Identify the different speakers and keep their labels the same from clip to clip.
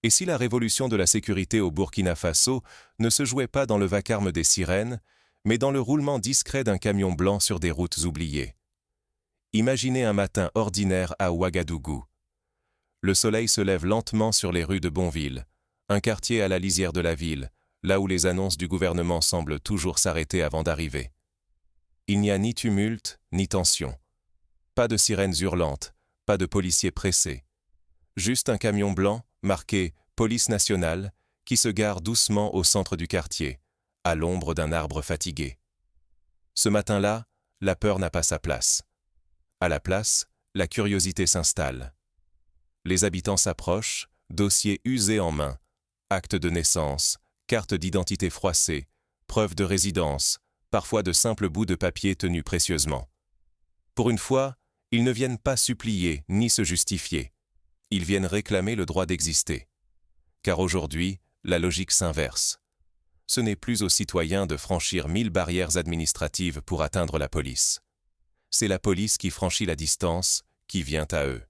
Speaker 1: Et si la révolution de la sécurité au Burkina Faso ne se jouait pas dans le vacarme des sirènes, mais dans le roulement discret d'un camion blanc sur des routes oubliées? Imaginez un matin ordinaire à Ouagadougou. Le soleil se lève lentement sur les rues de Bonville, un quartier à la lisière de la ville, là où les annonces du gouvernement semblent toujours s'arrêter avant d'arriver. Il n'y a ni tumulte, ni tension. Pas de sirènes hurlantes, pas de policiers pressés. Juste un camion blanc, marqué « Police nationale », qui se gare doucement au centre du quartier, à l'ombre d'un arbre fatigué. Ce matin-là, la peur n'a pas sa place. À la place, la curiosité s'installe. Les habitants s'approchent, dossiers usés en main, actes de naissance, cartes d'identité froissées, preuves de résidence, parfois de simples bouts de papier tenus précieusement. Pour une fois, ils ne viennent pas supplier ni se justifier. Ils viennent réclamer le droit d'exister. Car aujourd'hui, la logique s'inverse. Ce n'est plus aux citoyens de franchir 1000 barrières administratives pour atteindre la police. C'est la police qui franchit la distance, qui vient à eux.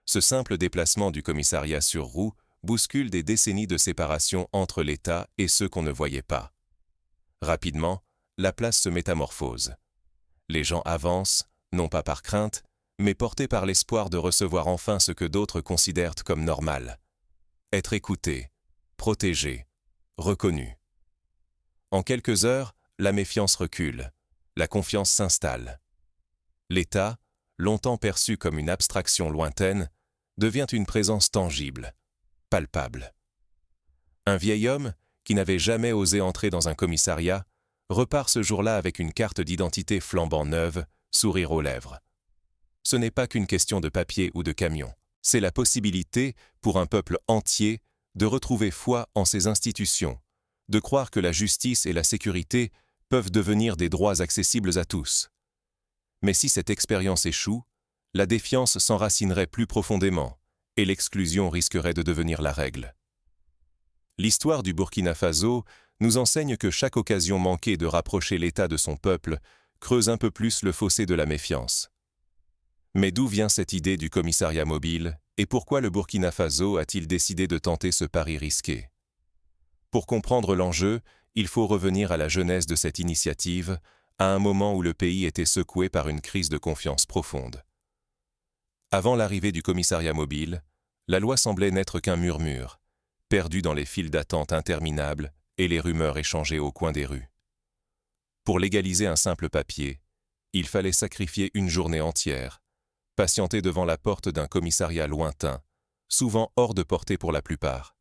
Speaker 1: Ce simple déplacement du commissariat sur roue bouscule des décennies de séparation entre l'État et ceux qu'on ne voyait pas. Rapidement, la place se métamorphose. Les gens avancent, non pas par crainte, mais portés par l'espoir de recevoir enfin ce que d'autres considèrent comme normal. Être écoutés, protégés, reconnus. En quelques heures, la méfiance recule, la confiance s'installe. L'État, longtemps perçu comme une abstraction lointaine, devient une présence tangible, palpable. Un vieil homme, qui n'avait jamais osé entrer dans un commissariat, repart ce jour-là avec une carte d'identité flambant neuve, sourire aux lèvres. Ce n'est pas qu'une question de papier ou de camion, c'est la possibilité, pour un peuple entier, de retrouver foi en ses institutions, de croire que la justice et la sécurité peuvent devenir des droits accessibles à tous. Mais si cette expérience échoue, la défiance s'enracinerait plus profondément et l'exclusion risquerait de devenir la règle. L'histoire du Burkina Faso nous enseigne que chaque occasion manquée de rapprocher l'État de son peuple creuse un peu plus le fossé de la méfiance. Mais d'où vient cette idée du commissariat mobile et pourquoi le Burkina Faso a-t-il décidé de tenter ce pari risqué? Pour comprendre l'enjeu, il faut revenir à la genèse de cette initiative, à un moment où le pays était secoué par une crise de confiance profonde. Avant l'arrivée du commissariat mobile, la loi semblait n'être qu'un murmure, perdu dans les files d'attente interminables et les rumeurs échangées au coin des rues. Pour légaliser un simple papier, il fallait sacrifier une journée entière, patienter devant la porte d'un commissariat lointain, souvent hors de portée pour la plupart.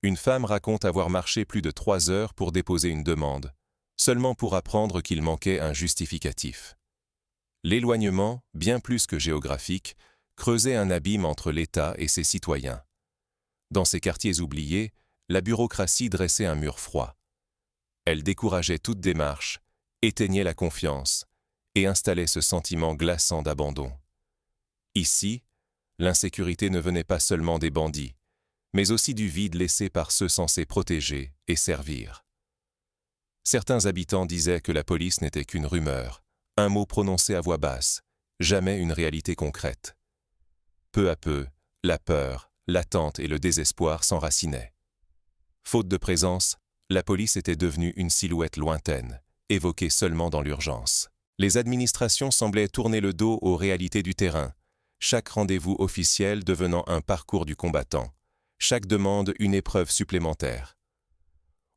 Speaker 1: Une femme raconte avoir marché plus de 3 heures pour déposer une demande, seulement pour apprendre qu'il manquait un justificatif. L'éloignement, bien plus que géographique, creusait un abîme entre l'État et ses citoyens. Dans ces quartiers oubliés, la bureaucratie dressait un mur froid. Elle décourageait toute démarche, éteignait la confiance et installait ce sentiment glaçant d'abandon. Ici, l'insécurité ne venait pas seulement des bandits, mais aussi du vide laissé par ceux censés protéger et servir. Certains habitants disaient que la police n'était qu'une rumeur, un mot prononcé à voix basse, jamais une réalité concrète. Peu à peu, la peur, l'attente et le désespoir s'enracinaient. Faute de présence, la police était devenue une silhouette lointaine, évoquée seulement dans l'urgence. Les administrations semblaient tourner le dos aux réalités du terrain, chaque rendez-vous officiel devenant un parcours du combattant, chaque demande une épreuve supplémentaire.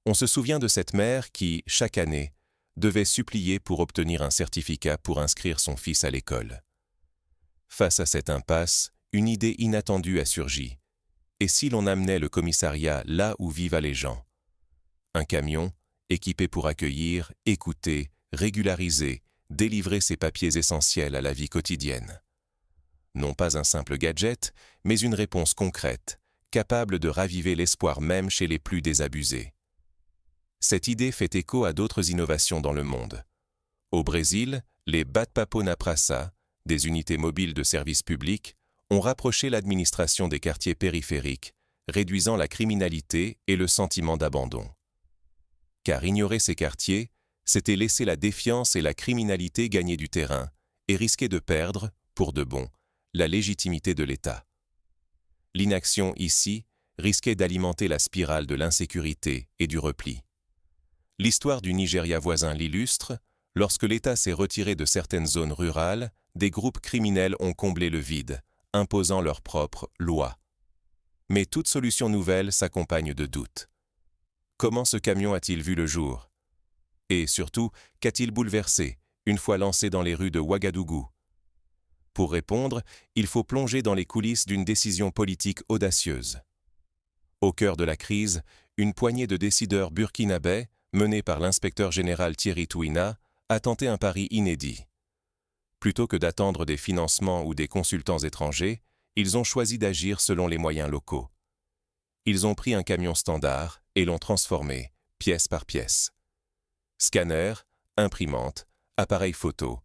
Speaker 1: On se souvient de cette mère qui, chaque année, devait supplier pour obtenir un certificat pour inscrire son fils à l'école. Face à cette impasse, une idée inattendue a surgi. Et si l'on amenait le commissariat là où vivent les gens? Un camion, équipé pour accueillir, écouter, régulariser, délivrer ces papiers essentiels à la vie quotidienne. Non pas un simple gadget, mais une réponse concrète, capable de raviver l'espoir même chez les plus désabusés. Cette idée fait écho à d'autres innovations dans le monde. Au Brésil, les Bat-Papo na Praça, des unités mobiles de services publics, ont rapproché l'administration des quartiers périphériques, réduisant la criminalité et le sentiment d'abandon. Car ignorer ces quartiers, c'était laisser la défiance et la criminalité gagner du terrain et risquer de perdre, pour de bon, la légitimité de l'État. L'inaction ici risquait d'alimenter la spirale de l'insécurité et du repli. L'histoire du Nigeria voisin l'illustre, lorsque l'État s'est retiré de certaines zones rurales, des groupes criminels ont comblé le vide, imposant leurs propres lois. Mais toute solution nouvelle s'accompagne de doutes. Comment ce camion a-t-il vu le jour? Et surtout, qu'a-t-il bouleversé, une fois lancé dans les rues de Ouagadougou? Pour répondre, il faut plonger dans les coulisses d'une décision politique audacieuse. Au cœur de la crise, une poignée de décideurs burkinabés, menée par l'inspecteur général Thierry Touina, a tenté un pari inédit. Plutôt que d'attendre des financements ou des consultants étrangers, ils ont choisi d'agir selon les moyens locaux. Ils ont pris un camion standard et l'ont transformé, pièce par pièce. Scanner, imprimante, appareil photo,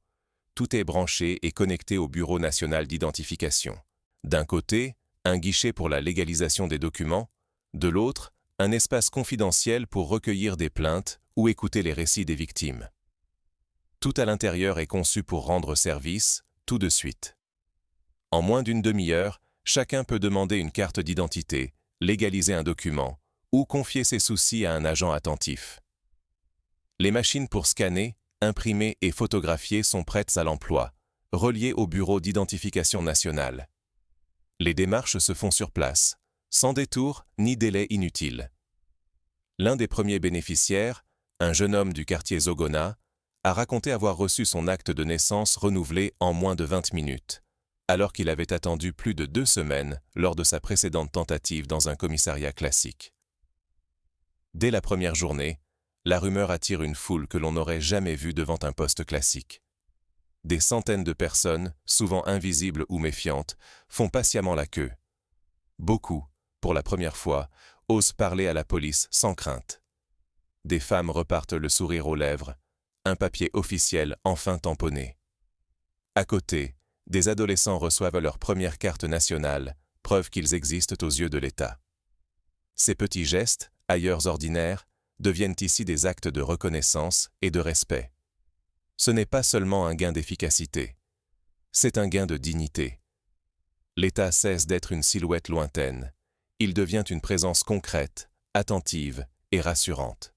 Speaker 1: tout est branché et connecté au Bureau national d'identification. D'un côté, un guichet pour la légalisation des documents, de l'autre, un espace confidentiel pour recueillir des plaintes ou écouter les récits des victimes. Tout à l'intérieur est conçu pour rendre service, tout de suite. En moins d'une demi-heure, chacun peut demander une carte d'identité, légaliser un document ou confier ses soucis à un agent attentif. Les machines pour scanner, imprimer et photographier sont prêtes à l'emploi, reliées au Bureau d'identification nationale. Les démarches se font sur place, sans détour ni délai inutile. L'un des premiers bénéficiaires, un jeune homme du quartier Zogona, a raconté avoir reçu son acte de naissance renouvelé en moins de 20 minutes, alors qu'il avait attendu plus de 2 semaines lors de sa précédente tentative dans un commissariat classique. Dès la première journée, la rumeur attire une foule que l'on n'aurait jamais vue devant un poste classique. Des centaines de personnes, souvent invisibles ou méfiantes, font patiemment la queue. Beaucoup, pour la première fois, osent parler à la police sans crainte. Des femmes repartent le sourire aux lèvres, un papier officiel enfin tamponné. À côté, des adolescents reçoivent leur première carte nationale, preuve qu'ils existent aux yeux de l'État. Ces petits gestes, ailleurs ordinaires, deviennent ici des actes de reconnaissance et de respect. Ce n'est pas seulement un gain d'efficacité, c'est un gain de dignité. L'État cesse d'être une silhouette lointaine, il devient une présence concrète, attentive et rassurante.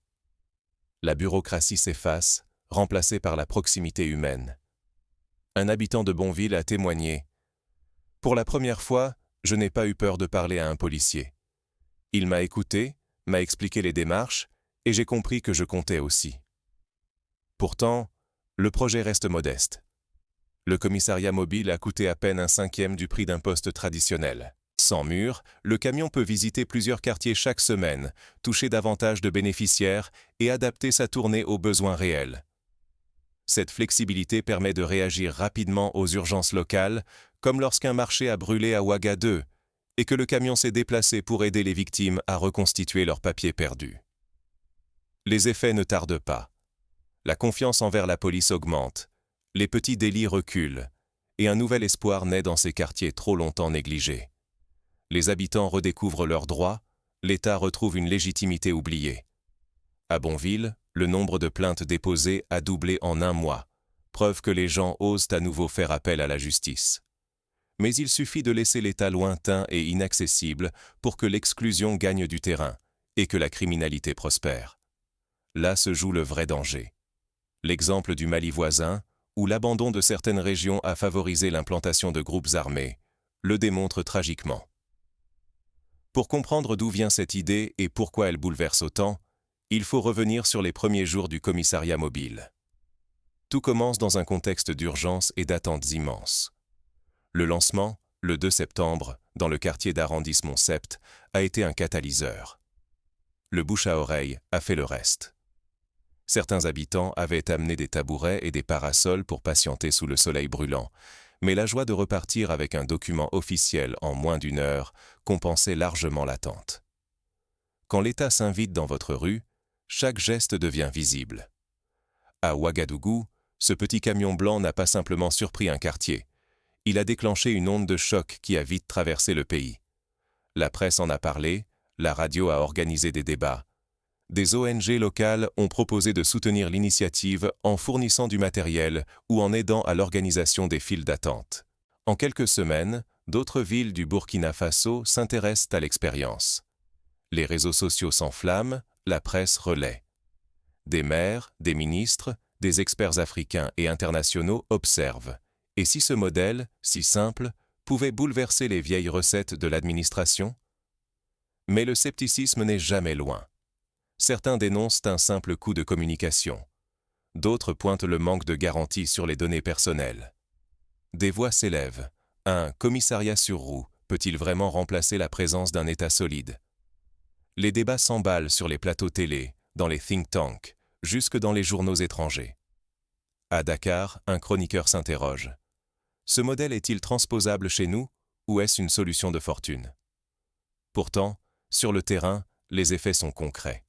Speaker 1: La bureaucratie s'efface, remplacée par la proximité humaine. Un habitant de Bonville a témoigné « Pour la première fois, je n'ai pas eu peur de parler à un policier. Il m'a écouté, m'a expliqué les démarches, et j'ai compris que je comptais aussi. » Pourtant, le projet reste modeste. Le commissariat mobile a coûté à peine 1/5 du prix d'un poste traditionnel. Sans mur, le camion peut visiter plusieurs quartiers chaque semaine, toucher davantage de bénéficiaires et adapter sa tournée aux besoins réels. Cette flexibilité permet de réagir rapidement aux urgences locales, comme lorsqu'un marché a brûlé à Ouagadougou et que le camion s'est déplacé pour aider les victimes à reconstituer leurs papiers perdus. Les effets ne tardent pas. La confiance envers la police augmente, les petits délits reculent, et un nouvel espoir naît dans ces quartiers trop longtemps négligés. Les habitants redécouvrent leurs droits, l'État retrouve une légitimité oubliée. À Bonville, le nombre de plaintes déposées a doublé en 1 mois, preuve que les gens osent à nouveau faire appel à la justice. Mais il suffit de laisser l'État lointain et inaccessible pour que l'exclusion gagne du terrain et que la criminalité prospère. Là se joue le vrai danger. L'exemple du Mali voisin, où l'abandon de certaines régions a favorisé l'implantation de groupes armés, le démontre tragiquement. Pour comprendre d'où vient cette idée et pourquoi elle bouleverse autant, il faut revenir sur les premiers jours du commissariat mobile. Tout commence dans un contexte d'urgence et d'attentes immenses. Le lancement, le 2 septembre, dans le quartier d'arrondissement Sept, a été un catalyseur. Le bouche à oreille a fait le reste. Certains habitants avaient amené des tabourets et des parasols pour patienter sous le soleil brûlant, mais la joie de repartir avec un document officiel en moins d'1 heure compensait largement l'attente. Quand l'État s'invite dans votre rue, chaque geste devient visible. À Ouagadougou, ce petit camion blanc n'a pas simplement surpris un quartier. Il a déclenché une onde de choc qui a vite traversé le pays. La presse en a parlé, la radio a organisé des débats. Des ONG locales ont proposé de soutenir l'initiative en fournissant du matériel ou en aidant à l'organisation des files d'attente. En quelques semaines, d'autres villes du Burkina Faso s'intéressent à l'expérience. Les réseaux sociaux s'enflamment, la presse relaie. Des maires, des ministres, des experts africains et internationaux observent. Et si ce modèle, si simple, pouvait bouleverser les vieilles recettes de l'administration? Mais le scepticisme n'est jamais loin. Certains dénoncent un simple coup de communication. D'autres pointent le manque de garantie sur les données personnelles. Des voix s'élèvent. Un commissariat sur roue peut-il vraiment remplacer la présence d'un État solide? Les débats s'emballent sur les plateaux télé, dans les think tanks, jusque dans les journaux étrangers. À Dakar, un chroniqueur s'interroge. Ce modèle est-il transposable chez nous, ou est-ce une solution de fortune? Pourtant, sur le terrain, les effets sont concrets.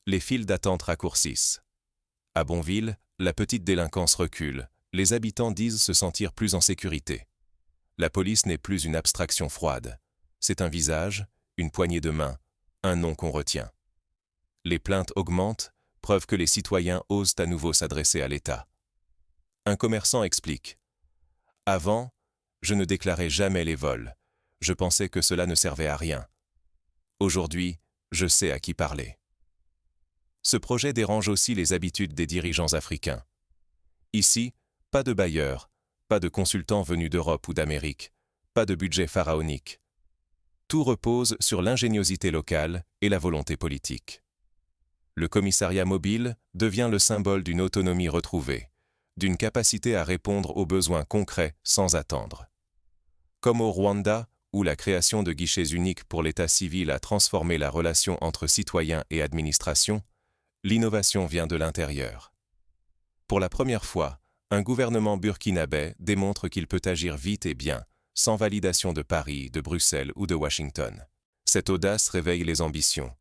Speaker 1: Les files d'attente raccourcissent. À Bonville, la petite délinquance recule. Les habitants disent se sentir plus en sécurité. La police n'est plus une abstraction froide. C'est un visage, une poignée de main, un nom qu'on retient. Les plaintes augmentent, preuve que les citoyens osent à nouveau s'adresser à l'État. Un commerçant explique. Avant, je ne déclarais jamais les vols. Je pensais que cela ne servait à rien. Aujourd'hui, je sais à qui parler. Ce projet dérange aussi les habitudes des dirigeants africains. Ici, pas de bailleurs, pas de consultants venus d'Europe ou d'Amérique, pas de budget pharaonique. Tout repose sur l'ingéniosité locale et la volonté politique. Le commissariat mobile devient le symbole d'une autonomie retrouvée, d'une capacité à répondre aux besoins concrets sans attendre. Comme au Rwanda, où la création de guichets uniques pour l'état civil a transformé la relation entre citoyens et administration, l'innovation vient de l'intérieur. Pour la première fois, un gouvernement burkinabé démontre qu'il peut agir vite et bien, sans validation de Paris, de Bruxelles ou de Washington. Cette audace réveille les ambitions.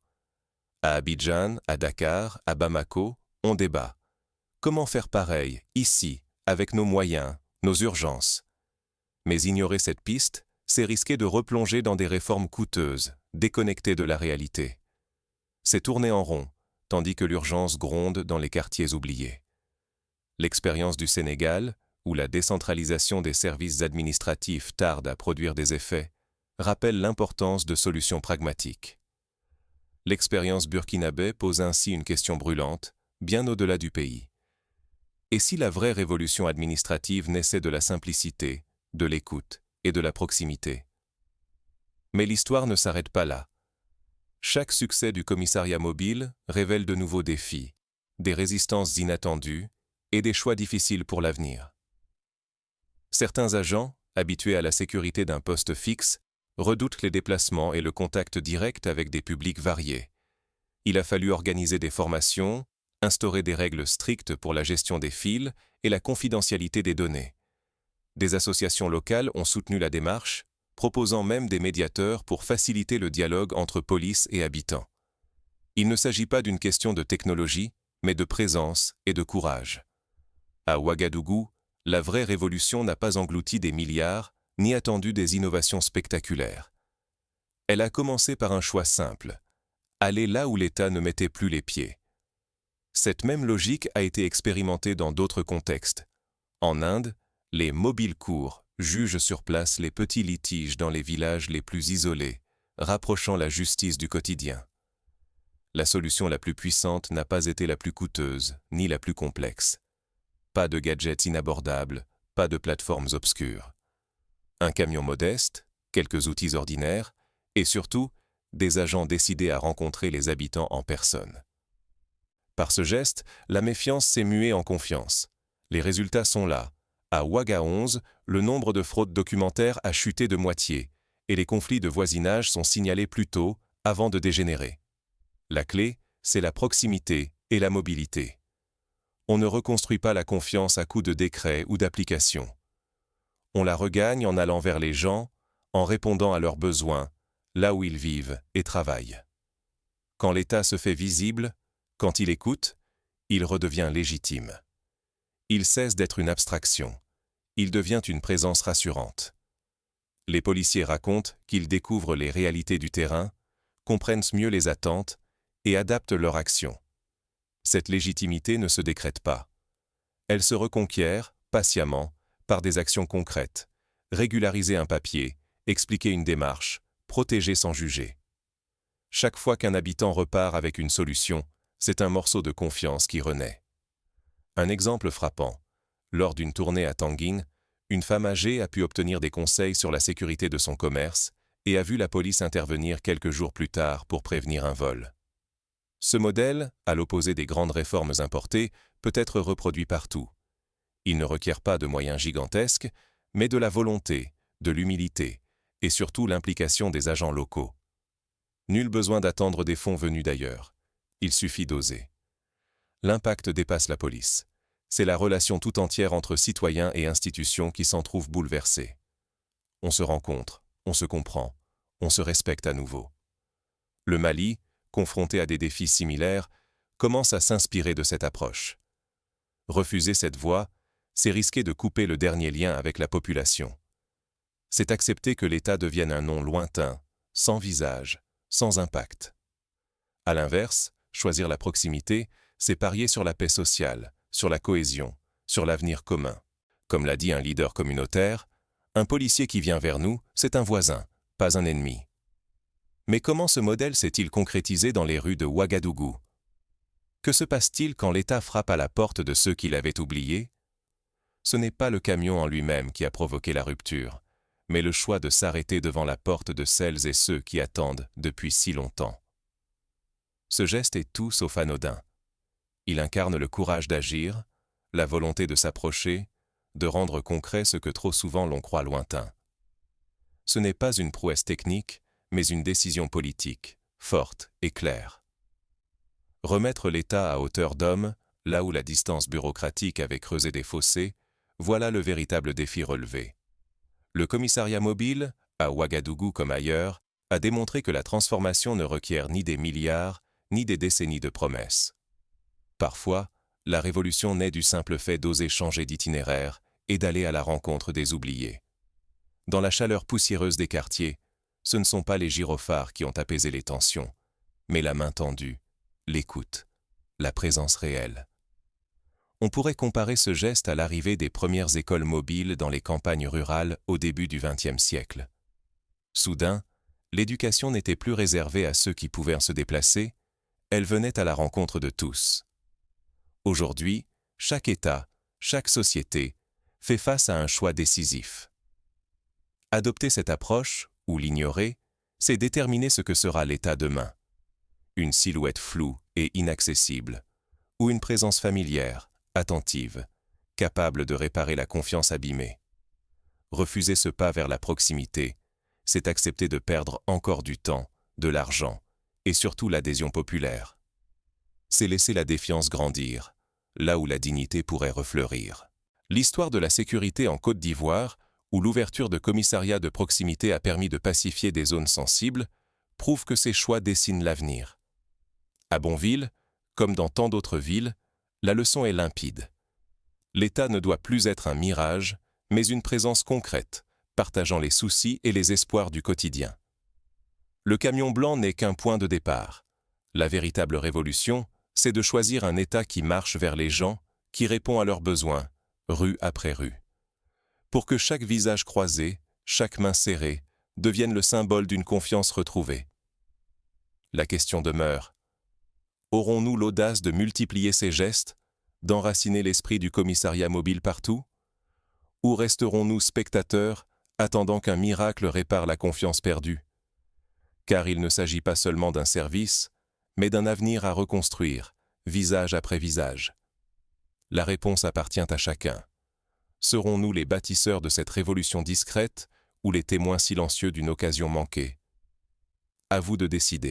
Speaker 1: À Abidjan, à Dakar, à Bamako, on débat. Comment faire pareil, ici, avec nos moyens, nos urgences? Mais ignorer cette piste, c'est risquer de replonger dans des réformes coûteuses, déconnectées de la réalité. C'est tourner en rond, tandis que l'urgence gronde dans les quartiers oubliés. L'expérience du Sénégal, où la décentralisation des services administratifs tarde à produire des effets, rappelle l'importance de solutions pragmatiques. L'expérience burkinabé pose ainsi une question brûlante, bien au-delà du pays. Et si la vraie révolution administrative naissait de la simplicité, de l'écoute et de la proximité? Mais l'histoire ne s'arrête pas là. Chaque succès du commissariat mobile révèle de nouveaux défis, des résistances inattendues et des choix difficiles pour l'avenir. Certains agents, habitués à la sécurité d'un poste fixe, redoutent les déplacements et le contact direct avec des publics variés. Il a fallu organiser des formations, instaurer des règles strictes pour la gestion des fils et la confidentialité des données. Des associations locales ont soutenu la démarche, proposant même des médiateurs pour faciliter le dialogue entre police et habitants. Il ne s'agit pas d'une question de technologie, mais de présence et de courage. À Ouagadougou, la vraie révolution n'a pas englouti des milliards, ni attendu des innovations spectaculaires. Elle a commencé par un choix simple, aller là où l'État ne mettait plus les pieds. Cette même logique a été expérimentée dans d'autres contextes. En Inde, les mobiles courts jugent sur place les petits litiges dans les villages les plus isolés, rapprochant la justice du quotidien. La solution la plus puissante n'a pas été la plus coûteuse, ni la plus complexe. Pas de gadgets inabordables, pas de plateformes obscures. Un camion modeste, quelques outils ordinaires, et surtout, des agents décidés à rencontrer les habitants en personne. Par ce geste, la méfiance s'est muée en confiance. Les résultats sont là. À Ouaga 11, le nombre de fraudes documentaires a chuté de moitié, et les conflits de voisinage sont signalés plus tôt, avant de dégénérer. La clé, c'est la proximité et la mobilité. On ne reconstruit pas la confiance à coups de décrets ou d'applications. On la regagne en allant vers les gens, en répondant à leurs besoins, là où ils vivent et travaillent. Quand l'État se fait visible, quand il écoute, il redevient légitime. Il cesse d'être une abstraction. Il devient une présence rassurante. Les policiers racontent qu'ils découvrent les réalités du terrain, comprennent mieux les attentes et adaptent leur action. Cette légitimité ne se décrète pas. Elle se reconquiert, patiemment, par des actions concrètes. Régulariser un papier, expliquer une démarche, protéger sans juger. Chaque fois qu'un habitant repart avec une solution, c'est un morceau de confiance qui renaît. Un exemple frappant. Lors d'une tournée à Tangin, une femme âgée a pu obtenir des conseils sur la sécurité de son commerce et a vu la police intervenir quelques jours plus tard pour prévenir un vol. Ce modèle, à l'opposé des grandes réformes importées, peut être reproduit partout. Il ne requiert pas de moyens gigantesques, mais de la volonté, de l'humilité et surtout l'implication des agents locaux. Nul besoin d'attendre des fonds venus d'ailleurs. Il suffit d'oser. L'impact dépasse la police. C'est la relation tout entière entre citoyens et institutions qui s'en trouve bouleversée. On se rencontre, on se comprend, on se respecte à nouveau. Le Mali, confronté à des défis similaires, commence à s'inspirer de cette approche. Refuser cette voie, c'est risquer de couper le dernier lien avec la population. C'est accepter que l'État devienne un nom lointain, sans visage, sans impact. À l'inverse, choisir la proximité, c'est parier sur la paix sociale, sur la cohésion, sur l'avenir commun. Comme l'a dit un leader communautaire, un policier qui vient vers nous, c'est un voisin, pas un ennemi. Mais comment ce modèle s'est-il concrétisé dans les rues de Ouagadougou? Que se passe-t-il quand l'État frappe à la porte de ceux qui l'avaient oublié? Ce n'est pas le camion en lui-même qui a provoqué la rupture, mais le choix de s'arrêter devant la porte de celles et ceux qui attendent depuis si longtemps. Ce geste est tout sauf anodin. Il incarne le courage d'agir, la volonté de s'approcher, de rendre concret ce que trop souvent l'on croit lointain. Ce n'est pas une prouesse technique, mais une décision politique, forte et claire. Remettre l'État à hauteur d'homme, là où la distance bureaucratique avait creusé des fossés, voilà le véritable défi relevé. Le commissariat mobile, à Ouagadougou comme ailleurs, a démontré que la transformation ne requiert ni des milliards, ni des décennies de promesses. Parfois, la révolution naît du simple fait d'oser changer d'itinéraire et d'aller à la rencontre des oubliés. Dans la chaleur poussiéreuse des quartiers, ce ne sont pas les gyrophares qui ont apaisé les tensions, mais la main tendue, l'écoute, la présence réelle. On pourrait comparer ce geste à l'arrivée des premières écoles mobiles dans les campagnes rurales au début du XXe siècle. Soudain, l'éducation n'était plus réservée à ceux qui pouvaient se déplacer, elle venait à la rencontre de tous. Aujourd'hui, chaque État, chaque société, fait face à un choix décisif. Adopter cette approche, ou l'ignorer, c'est déterminer ce que sera l'État demain. Une silhouette floue et inaccessible, ou une présence familière, attentive, capable de réparer la confiance abîmée. Refuser ce pas vers la proximité, c'est accepter de perdre encore du temps, de l'argent, et surtout l'adhésion populaire. C'est laisser la défiance grandir, là où la dignité pourrait refleurir. L'histoire de la sécurité en Côte d'Ivoire, où l'ouverture de commissariats de proximité a permis de pacifier des zones sensibles, prouve que ces choix dessinent l'avenir. À Bonville, comme dans tant d'autres villes, la leçon est limpide. L'État ne doit plus être un mirage, mais une présence concrète, partageant les soucis et les espoirs du quotidien. Le camion blanc n'est qu'un point de départ. La véritable révolution, c'est de choisir un État qui marche vers les gens, qui répond à leurs besoins, rue après rue. Pour que chaque visage croisé, chaque main serrée, devienne le symbole d'une confiance retrouvée. La question demeure. Aurons-nous l'audace de multiplier ces gestes, d'enraciner l'esprit du commissariat mobile partout? Ou resterons-nous spectateurs, attendant qu'un miracle répare la confiance perdue? Car il ne s'agit pas seulement d'un service, mais d'un avenir à reconstruire, visage après visage. La réponse appartient à chacun. Serons-nous les bâtisseurs de cette révolution discrète ou les témoins silencieux d'une occasion manquée? À vous de décider.